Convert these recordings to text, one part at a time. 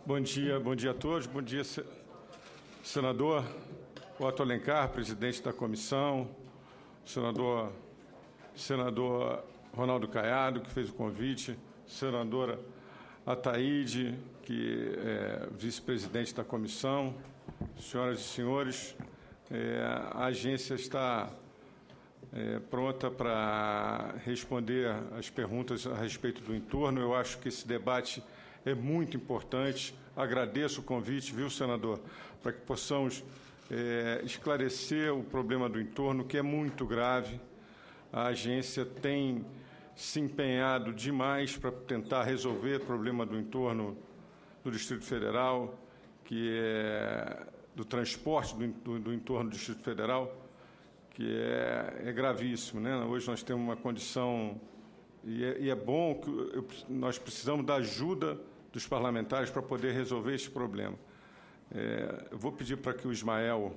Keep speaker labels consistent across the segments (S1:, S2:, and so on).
S1: Bom dia a todos. Bom dia, senador Otto Alencar, presidente da comissão, senador Ronaldo Caiado, que fez o convite, senadora Ataíde, que é vice-presidente da comissão, senhoras e senhores, a agência está pronta para responder as perguntas a respeito do entorno. Eu acho que esse debate é muito importante. Agradeço o convite, viu, senador, para que possamos esclarecer o problema do entorno, que é muito grave. A agência tem se empenhado demais para tentar resolver o problema do entorno do Distrito Federal, que é do transporte do entorno do Distrito Federal, que é gravíssimo, né? Hoje nós temos uma condição, e é bom que nós precisamos da ajuda dos parlamentares para poder resolver esse problema. Eu vou pedir para que o Ismael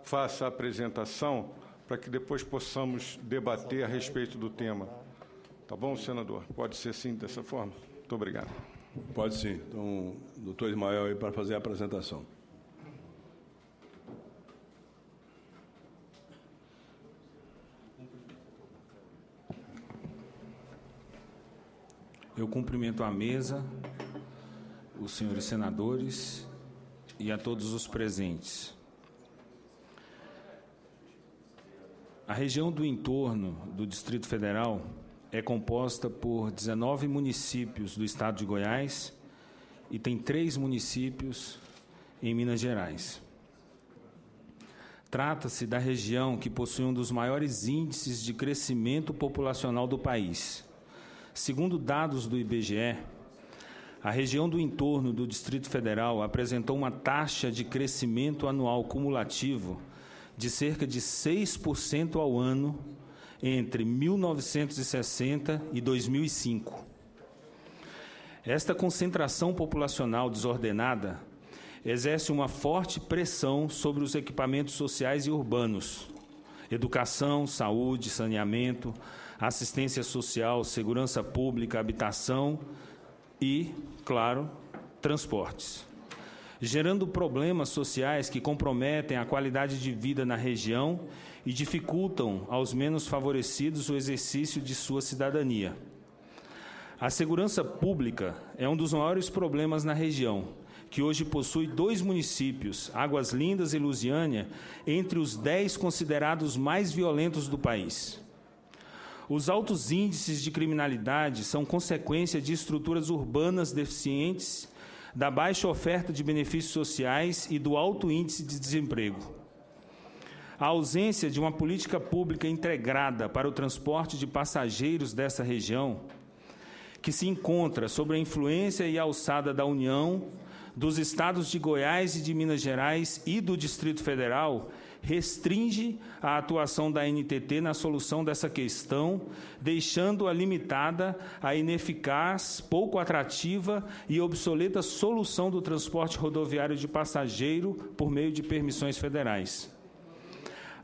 S1: faça a apresentação para que depois possamos debater a respeito do tema. Tá bom, senador? Pode ser assim, dessa forma? Muito obrigado.
S2: Pode sim. Então, o doutor Ismael aí para fazer a apresentação.
S3: Eu cumprimento a mesa, os senhores senadores e a todos os presentes. A região do entorno do Distrito Federal é composta por 19 municípios do estado de Goiás e tem 3 municípios em Minas Gerais. Trata-se da região que possui um dos maiores índices de crescimento populacional do país. Segundo dados do IBGE, a região do entorno do Distrito Federal apresentou uma taxa de crescimento anual cumulativo de cerca de 6% ao ano entre 1960 e 2005. Esta concentração populacional desordenada exerce uma forte pressão sobre os equipamentos sociais e urbanos, educação, saúde, saneamento, assistência social, segurança pública, habitação e, claro, transportes, gerando problemas sociais que comprometem a qualidade de vida na região e dificultam aos menos favorecidos o exercício de sua cidadania. A segurança pública é um dos maiores problemas na região, que hoje possui 2 municípios, Águas Lindas e Lusiânia, entre os 10 considerados mais violentos do país. Os altos índices de criminalidade são consequência de estruturas urbanas deficientes, da baixa oferta de benefícios sociais e do alto índice de desemprego. A ausência de uma política pública integrada para o transporte de passageiros dessa região, que se encontra sob a influência e alçada da União, dos estados de Goiás e de Minas Gerais e do Distrito Federal, restringe a atuação da NTT na solução dessa questão, deixando-a limitada à ineficaz, pouco atrativa e obsoleta solução do transporte rodoviário de passageiro por meio de permissões federais.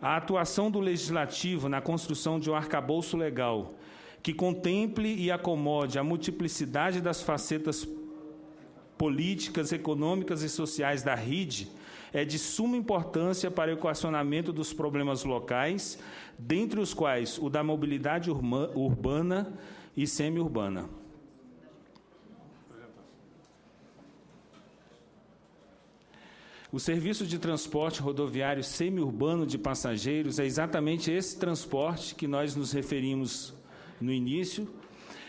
S3: A atuação do Legislativo na construção de um arcabouço legal que contemple e acomode a multiplicidade das facetas políticas, econômicas e sociais da RIDE é de suma importância para o equacionamento dos problemas locais, dentre os quais o da mobilidade urbana e semiurbana. O serviço de transporte rodoviário semiurbano de passageiros é exatamente esse transporte que nós nos referimos no início.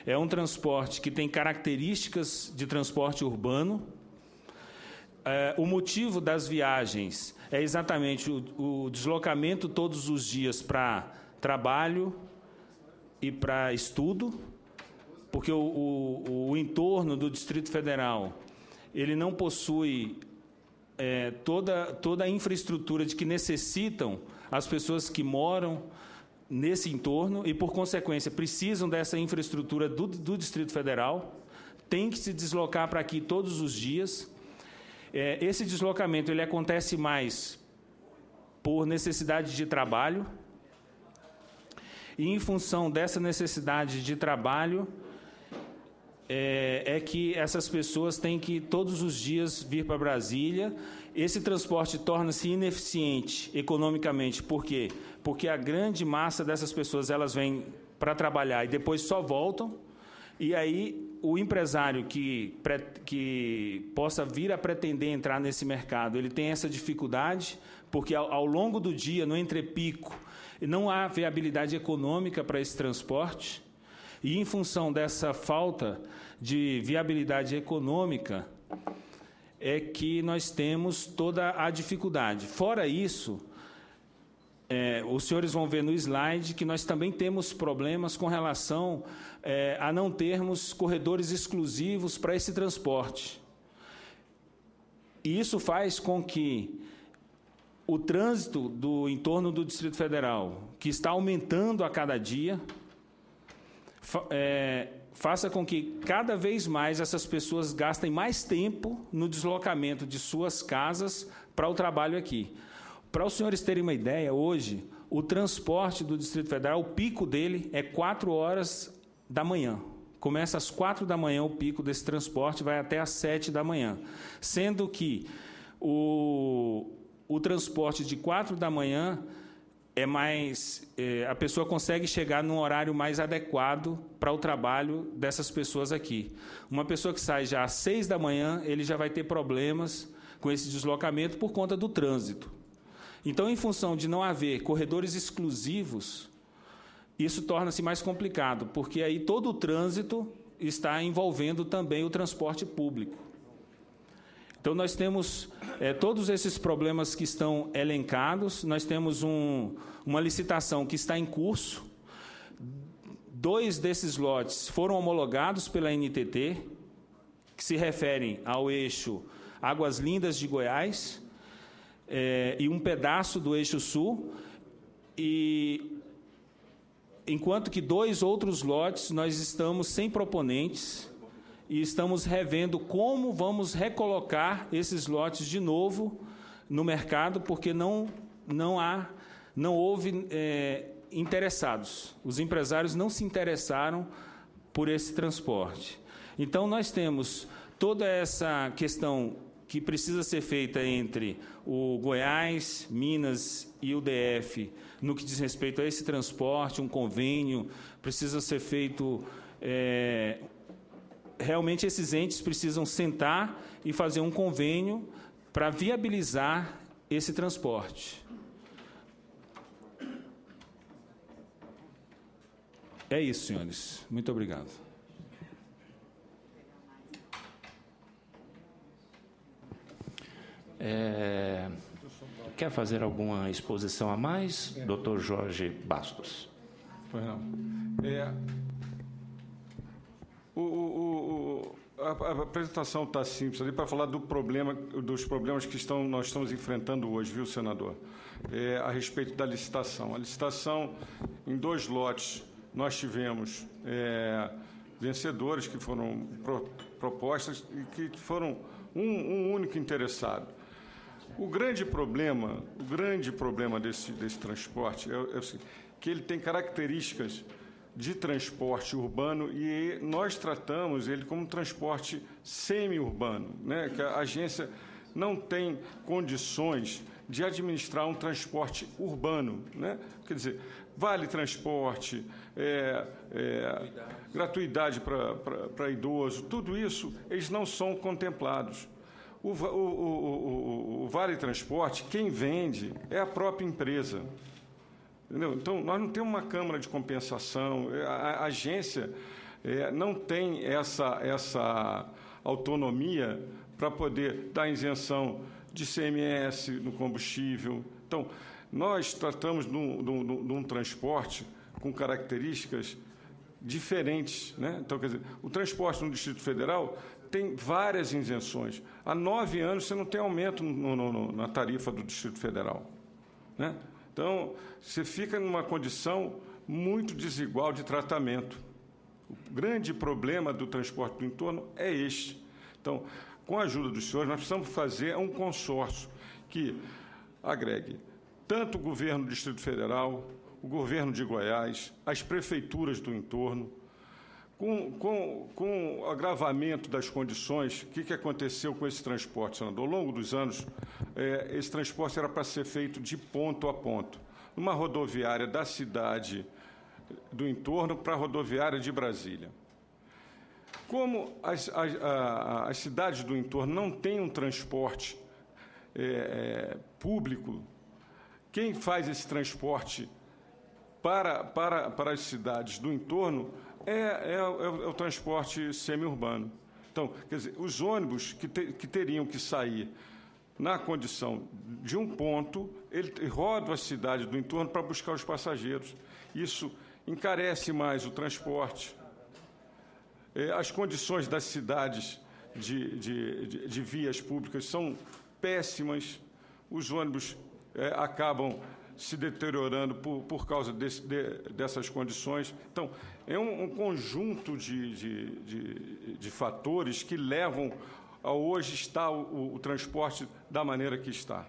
S3: É um transporte que tem características de transporte urbano. O motivo das viagens é exatamente o deslocamento todos os dias para trabalho e para estudo, porque o entorno do Distrito Federal ele não possui toda a infraestrutura de que necessitam as pessoas que moram nesse entorno e, por consequência, precisam dessa infraestrutura do Distrito Federal, tem que se deslocar para aqui todos os dias. Esse deslocamento ele acontece mais por necessidade de trabalho, e, em função dessa necessidade de trabalho, é que essas pessoas têm que todos os dias vir para Brasília. Esse transporte torna-se ineficiente economicamente. Por quê? Porque a grande massa dessas pessoas, elas vêm para trabalhar e depois só voltam. E aí o empresário que possa vir a pretender entrar nesse mercado, ele tem essa dificuldade, porque ao longo do dia, no entrepico, não há viabilidade econômica para esse transporte. E, em função dessa falta de viabilidade econômica, é que nós temos toda a dificuldade. Fora isso, os senhores vão ver no slide que nós também temos problemas com relação a não termos corredores exclusivos para esse transporte. E isso faz com que o trânsito do entorno do Distrito Federal, que está aumentando a cada dia, faça com que cada vez mais essas pessoas gastem mais tempo no deslocamento de suas casas para o trabalho aqui. Para os senhores terem uma ideia, hoje, o transporte do Distrito Federal, o pico dele é 4 horas da manhã. Começa às 4 da manhã o pico desse transporte, vai até às 7 da manhã. Sendo que o transporte de 4 da manhã a pessoa consegue chegar num horário mais adequado para o trabalho dessas pessoas aqui. Uma pessoa que sai já às 6 da manhã, ele já vai ter problemas com esse deslocamento por conta do trânsito. Então, em função de não haver corredores exclusivos, isso torna-se mais complicado, porque aí todo o trânsito está envolvendo também o transporte público. Então, nós temos todos esses problemas que estão elencados. Nós temos uma licitação que está em curso. 2 desses lotes foram homologados pela NTT, que se referem ao eixo Águas Lindas de Goiás, e um pedaço do eixo sul. E, enquanto que 2 outros lotes, nós estamos sem proponentes, e estamos revendo como vamos recolocar esses lotes de novo no mercado, porque não houve interessados. Os empresários não se interessaram por esse transporte. Então, nós temos toda essa questão que precisa ser feita entre o Goiás, Minas e o DF, no que diz respeito a esse transporte, um convênio, precisa ser feito... Realmente, esses entes precisam sentar e fazer um convênio para viabilizar esse transporte. É isso, senhores. Muito obrigado.
S4: Quer fazer alguma exposição a mais, doutor Jorge Bastos?
S1: Pois não. A apresentação está simples ali para falar dos problemas que nós estamos enfrentando hoje, viu, senador? A respeito da licitação. A licitação, em 2 lotes, nós tivemos vencedores que foram propostas e que foram um único interessado. O grande problema desse transporte é que ele tem características de transporte urbano e nós tratamos ele como transporte semi-urbano, né? Que a agência não tem condições de administrar um transporte urbano, né? Quer dizer, vale transporte, gratuidade para idoso, tudo isso, eles não são contemplados. O Vale Transporte, quem vende é a própria empresa. Entendeu? Então, nós não temos uma câmara de compensação, a agência não tem essa autonomia para poder dar isenção de CMS no combustível. Então, nós tratamos de um transporte com características diferentes, né? Então, quer dizer, o transporte no Distrito Federal tem várias isenções. Há 9 anos você não tem aumento na tarifa do Distrito Federal, né? Então, você fica numa condição muito desigual de tratamento. O grande problema do transporte do entorno é este. Então, com a ajuda dos senhores, nós precisamos fazer um consórcio que agregue tanto o governo do Distrito Federal, o governo de Goiás, as prefeituras do entorno, Com o agravamento das condições, o que aconteceu com esse transporte, senador? Ao longo dos anos, esse transporte era para ser feito de ponto a ponto, numa rodoviária da cidade do entorno para a rodoviária de Brasília. Como as cidades do entorno não têm um transporte público, quem faz esse transporte para as cidades do entorno é o transporte semi-urbano. Então, quer dizer, os ônibus que teriam que sair na condição de um ponto, ele roda a cidade do entorno para buscar os passageiros. Isso encarece mais o transporte. As condições das cidades de vias públicas são péssimas. Os ônibus acabam se deteriorando por causa dessas condições. Então, é um conjunto de fatores que levam a hoje estar o transporte da maneira que está.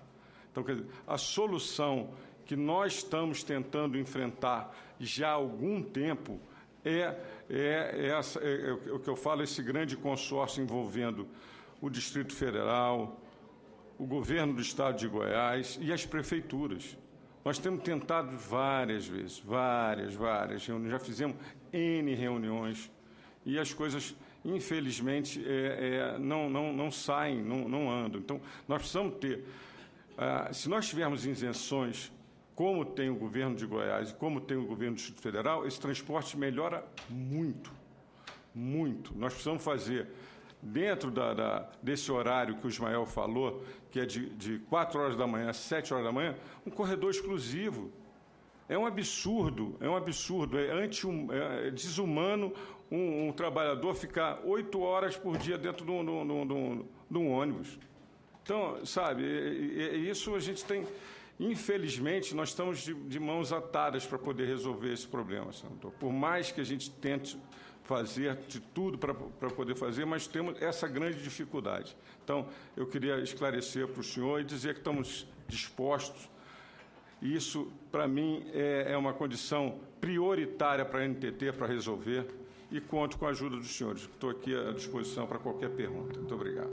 S1: Então, quer dizer, a solução que nós estamos tentando enfrentar já há algum tempo é o que eu falo, esse grande consórcio envolvendo o Distrito Federal, o governo do Estado de Goiás e as prefeituras. Nós temos tentado várias vezes, várias reuniões, já fizemos N reuniões e as coisas, infelizmente, não saem, não andam. Então, nós precisamos ter, se nós tivermos isenções, como tem o governo de Goiás e como tem o governo do Distrito Federal, esse transporte melhora muito, muito. Nós precisamos fazer, dentro desse horário que o Ismael falou, que é de 4 horas da manhã a 7 horas da manhã, um corredor exclusivo. É um absurdo, é desumano um trabalhador ficar 8 horas por dia dentro de um ônibus. Então, sabe, isso a gente tem... Infelizmente, nós estamos de mãos atadas para poder resolver esse problema, senador. Por mais que a gente tente fazer de tudo para poder fazer, mas temos essa grande dificuldade. Então, eu queria esclarecer para o senhor e dizer que estamos dispostos. Isso, para mim, é uma condição prioritária para a NTT para resolver e conto com a ajuda dos senhores. Estou aqui à disposição para qualquer pergunta. Muito obrigado.